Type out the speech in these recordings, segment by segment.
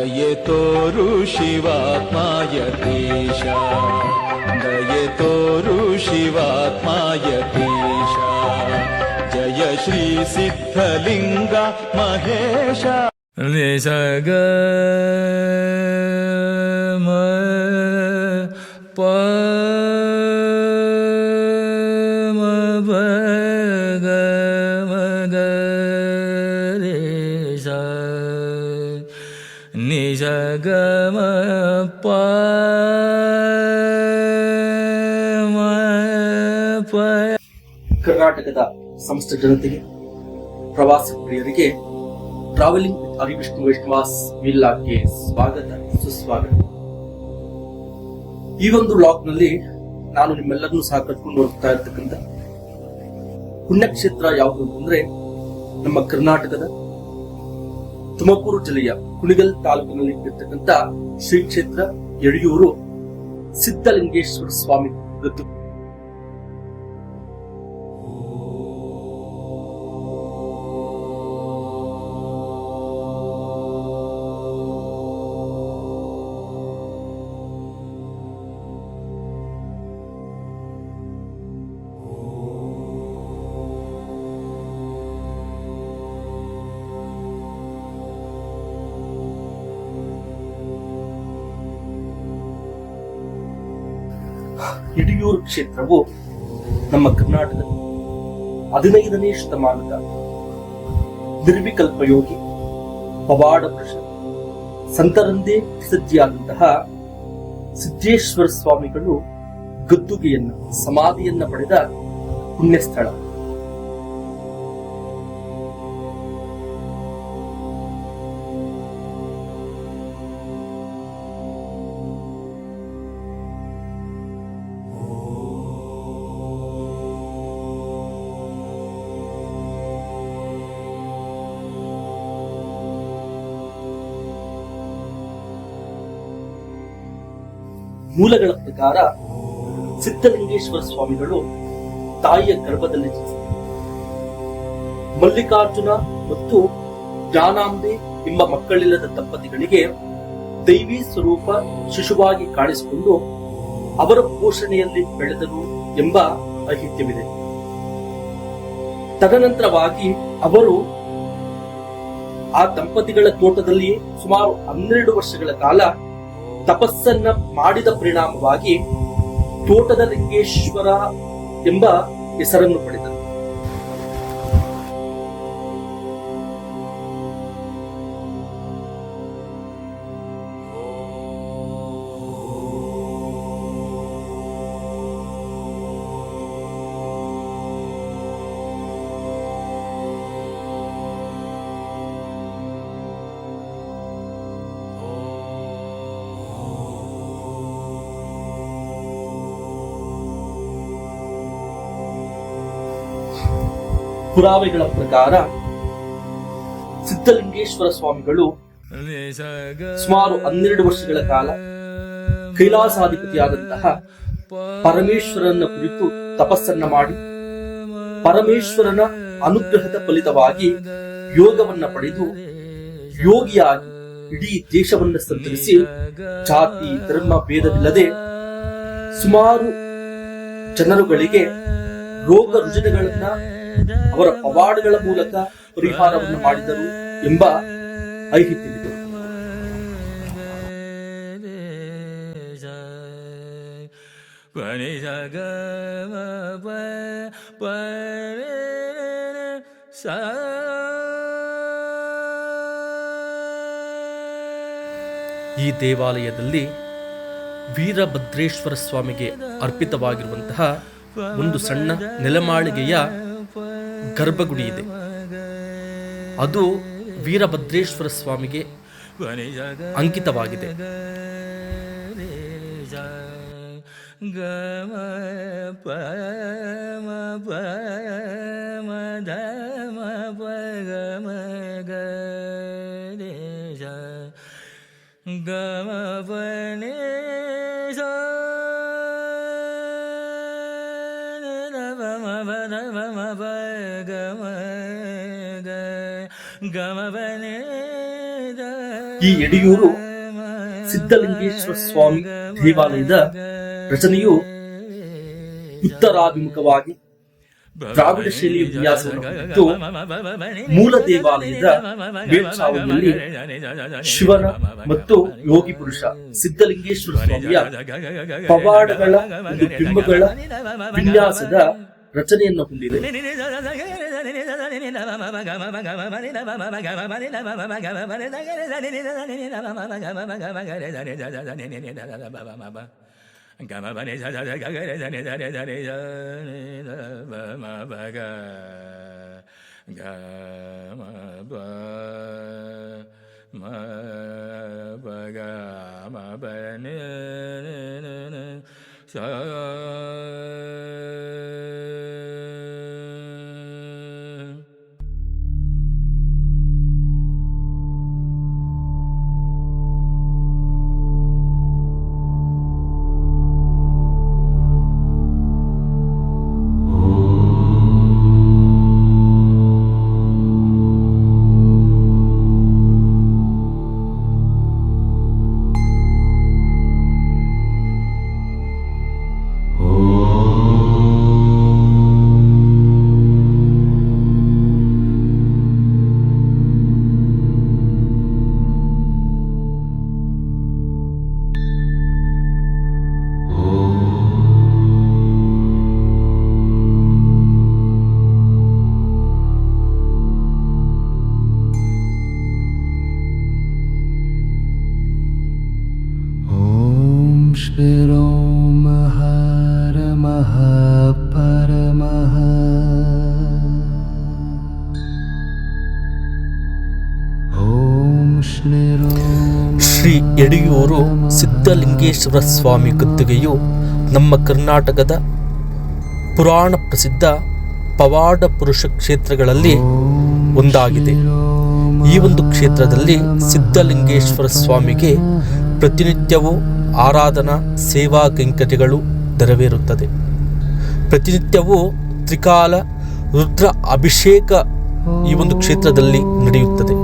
दये तोरु शिवात्माय तेषा दये तोरु शिवात्माय तेषा जय श्री सिद्धलिंग महेश निसग ಕರ್ನಾಟಕದ ಸಮಸ್ತ ಜನತೆಗೆ, ಪ್ರವಾಸಿ ಪ್ರಿಯರಿಗೆ ಟ್ರಾವೆಲಿಂಗ್ ವಿತ್ ಹರಿವಿಷ್ಣು ವೈಷ್ಣವಾಸ್ ವಿಲ್ಲಾಗೆ ಸ್ವಾಗತ ಸುಸ್ವಾಗತ. ಈ ಒಂದು ವ್ಲಾಗ್ ನಲ್ಲಿ ನಾನು ನಿಮ್ಮೆಲ್ಲರನ್ನೂ ಸಹ ಕರ್ಕೊಂಡು ಹೋಗ್ತಾ ಇರ್ತಕ್ಕಂಥ ಪುಣ್ಯಕ್ಷೇತ್ರ ಯಾವುದು ಅಂತಂದ್ರೆ ನಮ್ಮ ಕರ್ನಾಟಕದ ತುಮಕೂರು ಜಿಲ್ಲೆಯ ಕುಣಿಗಲ್ ತಾಲೂಕಿನಲ್ಲಿ ಇರ್ತಕ್ಕಂಥ ಶ್ರೀ ಕ್ಷೇತ್ರ ಯಡಿಯೂರು ಸಿದ್ಧಲಿಂಗೇಶ್ವರ ಸ್ವಾಮಿ ಗದ್ದು. ಯಡಿಯೂರು ಕ್ಷೇತ್ರವು ನಮ್ಮ ಕರ್ನಾಟಕದ 15ನೇ ಶತಮಾನದ ನಿರ್ವಿಕಲ್ಪ ಯೋಗಿ ಪವಾಡ ಪುರುಷ ಸಂತರಂದೇ ಪ್ರಸಿದ್ಧಿಯಾದಂತಹ ಸಿದ್ದೇಶ್ವರ ಸ್ವಾಮಿಗಳು ಗದ್ದುಗೆಯನ್ನ ಸಮಾಧಿಯನ್ನ ಪಡೆದ ಪುಣ್ಯಸ್ಥಳ. ಮೂಲಗಳ ಪ್ರಕಾರ ಸಿದ್ಧಲಿಂಗೇಶ್ವರ ಸ್ವಾಮಿಗಳು ತಾಯಿಯ ಗರ್ಭದಲ್ಲಿ ಜನಿಸಿದರು. ಮಲ್ಲಿಕಾರ್ಜುನ ಮತ್ತು ಜ್ಞಾನಾಂಬೆ ಎಂಬ ಮಕ್ಕಳಿಲ್ಲದ ದಂಪತಿಗಳಿಗೆ ದೈವಿ ಸ್ವರೂಪ ಶಿಶುವಾಗಿ ಕಾಣಿಸಿಕೊಂಡು ಅವರ ಪೋಷಣೆಯಲ್ಲಿ ಬೆಳೆದರು ಎಂಬ ಐತಿಹ್ಯವಿದೆ. ತದನಂತರವಾಗಿ ಅವರು ಆ ದಂಪತಿಗಳ ತೋಟದಲ್ಲಿ ಸುಮಾರು 12 ವರ್ಷಗಳ ಕಾಲ ತಪಸ್ಸನ್ನ ಮಾಡಿದ ಪರಿಣಾಮವಾಗಿ ತೋಟದ ಲಿಂಗೇಶ್ವರ ಎಂಬ ಹೆಸರನ್ನು ಪಡೆದರು. ಪುರಾವೆಗಳ ಪ್ರಕಾರ ಸಿದ್ಧಲಿಂಗೇಶ್ವರ ಸ್ವಾಮಿಗಳು ಸುಮಾರು 12 ವರ್ಷಗಳ ಕಾಲ ಕೈಲಾಸಾಧಿಪತಿಯಾದಂತಹ ಪರಮೇಶ್ವರನ ಕುರಿತು ತಪಸ್ಸನ್ನ ಮಾಡಿ ಪರಮೇಶ್ವರನ ಅನುಗ್ರಹದ ಫಲಿತವಾಗಿ ಯೋಗವನ್ನ ಪಡೆದು ಯೋಗಿಯಾಗಿ ಇಡೀ ದೇಶವನ್ನ ಸಂಚರಿಸಿ ಜಾತಿ ಧರ್ಮ ಭೇದವಿಲ್ಲದೆ ಸುಮಾರು ಜನರುಗಳಿಗೆ ರೋಗ ರುಜಿನಗಳನ್ನ ಅವರ ಪವಾಡಗಳ ಮೂಲಕ ಪರಿಹಾರವನ್ನು ಮಾಡಿದರು ಎಂಬ ಐತಿಹ್ಯವಿದೆ. ಈ ದೇವಾಲಯದಲ್ಲಿ ವೀರಭದ್ರೇಶ್ವರ ಸ್ವಾಮಿಗೆ ಅರ್ಪಿತವಾಗಿರುವಂತಹ ಒಂದು ಸಣ್ಣ ನೆಲಮಾಳಿಗೆಯ ಗರ್ಭಗುಡಿ ಇದೆ. ಅದು ವೀರಭದ್ರೇಶ್ವರ ಸ್ವಾಮಿಗೆ ಅಂಕಿತವಾಗಿದೆ. ಈ ಯಡಿಯೂರು ಸಿದ್ಧಲಿಂಗೇಶ್ವರ ಸ್ವಾಮಿ ದೇವಾಲಯದ ರಚನೆಯು ಉತ್ತರಾಭಿಮುಖವಾಗಿ ದ್ರಾವಿಡ ಶೈಲಿಯ ವಿನ್ಯಾಸವನ್ನು ಹೊಂದಿದ್ದು, ಮೂಲ ದೇವಾಲಯದ ಮೇಲ್ಛಾವಣಿಯಲ್ಲಿ ಶಿವನ ಮತ್ತು ಯೋಗಿ ಪುರುಷ ಸಿದ್ಧಲಿಂಗೇಶ್ವರ ಸ್ವಾಮಿಯ ಪವಾಡಗಳ ಬಿಂಬಗಳ ವಿನ್ಯಾಸದ ರಚನೆಯನ್ನು ಹೊಂದಿದೆ. ಶ್ರೀ ಯಡಿಯೂರು ಸಿದ್ಧಲಿಂಗೇಶ್ವರ ಸ್ವಾಮಿ ಗದ್ದುಗೆಯು ನಮ್ಮ ಕರ್ನಾಟಕದ ಪುರಾಣ ಪ್ರಸಿದ್ಧ ಪವಾಡ ಪುರುಷ ಕ್ಷೇತ್ರಗಳಲ್ಲಿ ಒಂದಾಗಿದೆ. ಈ ಒಂದು ಕ್ಷೇತ್ರದಲ್ಲಿ ಸಿದ್ಧಲಿಂಗೇಶ್ವರ ಸ್ವಾಮಿಗೆ ಪ್ರತಿನಿತ್ಯವೂ ಆರಾಧನಾ ಸೇವಾ ಕೈಂಕರ್ಯಗಳು ನೆರವೇರುತ್ತದೆ. ಪ್ರತಿನಿತ್ಯವೂ ತ್ರಿಕಾಲ ರುದ್ರ ಅಭಿಷೇಕ ಈ ಒಂದು ಕ್ಷೇತ್ರದಲ್ಲಿ ನಡೆಯುತ್ತದೆ.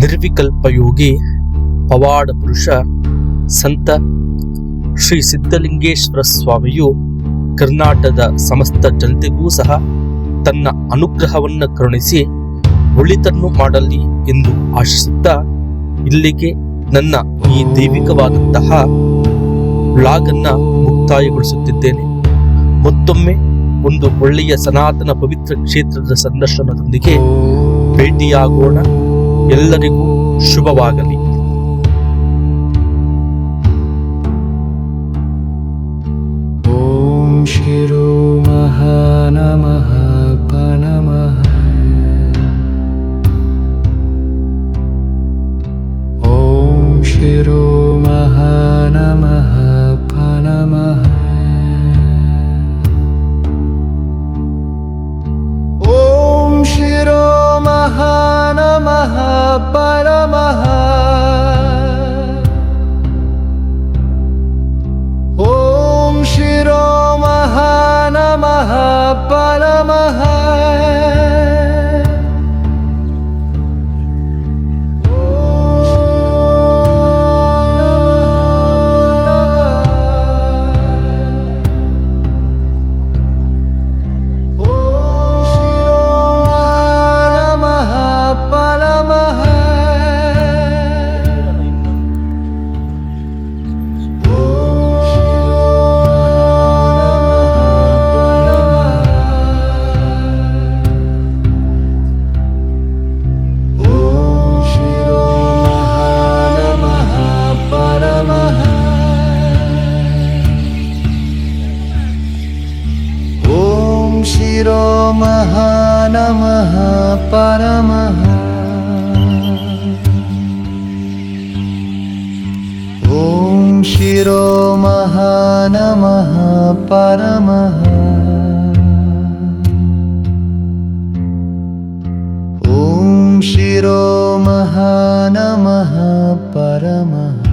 ನಿರ್ವಿಕಲ್ಪಯೋಗಿ ಪವಾಡ ಪುರುಷ ಸಂತ ಶ್ರೀ ಸಿದ್ಧಲಿಂಗೇಶ್ವರ ಸ್ವಾಮಿಯು ಕರ್ನಾಟಕದ ಸಮಸ್ತ ಜನತೆಗೂ ಸಹ ತನ್ನ ಅನುಗ್ರಹವನ್ನು ಕರುಣಿಸಿ ಒಳಿತನ್ನು ಮಾಡಲಿ ಎಂದು ಆಶಿಸುತ್ತಾ ಇಲ್ಲಿಗೆ ನನ್ನ ಈ ದೈವಿಕವಾದಂತಹ ವ್ಲಾಗ್ ಅನ್ನ ಮುಕ್ತಾಯಗೊಳಿಸುತ್ತಿದ್ದೇನೆ. ಮತ್ತೊಮ್ಮೆ ಒಂದು ಒಳ್ಳೆಯ ಸನಾತನ ಪವಿತ್ರ ಕ್ಷೇತ್ರದ ಸಂದರ್ಶನದೊಂದಿಗೆ ಭೇಟಿಯಾಗೋಣ. ಎಲ್ಲರಿಗೂ ಶುಭವಾಗಲಿ. ಓಂ ಶಿರೋ ಮಹಾನಮಃ ಪನಮಃ. ಓಂ ಶಿರೋ ಮಹಾನಮಃ ಪನಮಃ. ಓಂ ಶಿರೋ ಮಹಾನಮಃ ಪರಮಃ. ಓಂ ಶಿರೋ ಮಹಾನಮಃ ಪರಮಃ. ಶಿರೋ ಮಹಾನಮಃ ಪರಮಃ. ಶಿರೋ ಮಹಾನಮಃ ಪರಮಃ ಓಂ ಶಿರೋ ಮಹಾನಮಃ ಪರಮಃ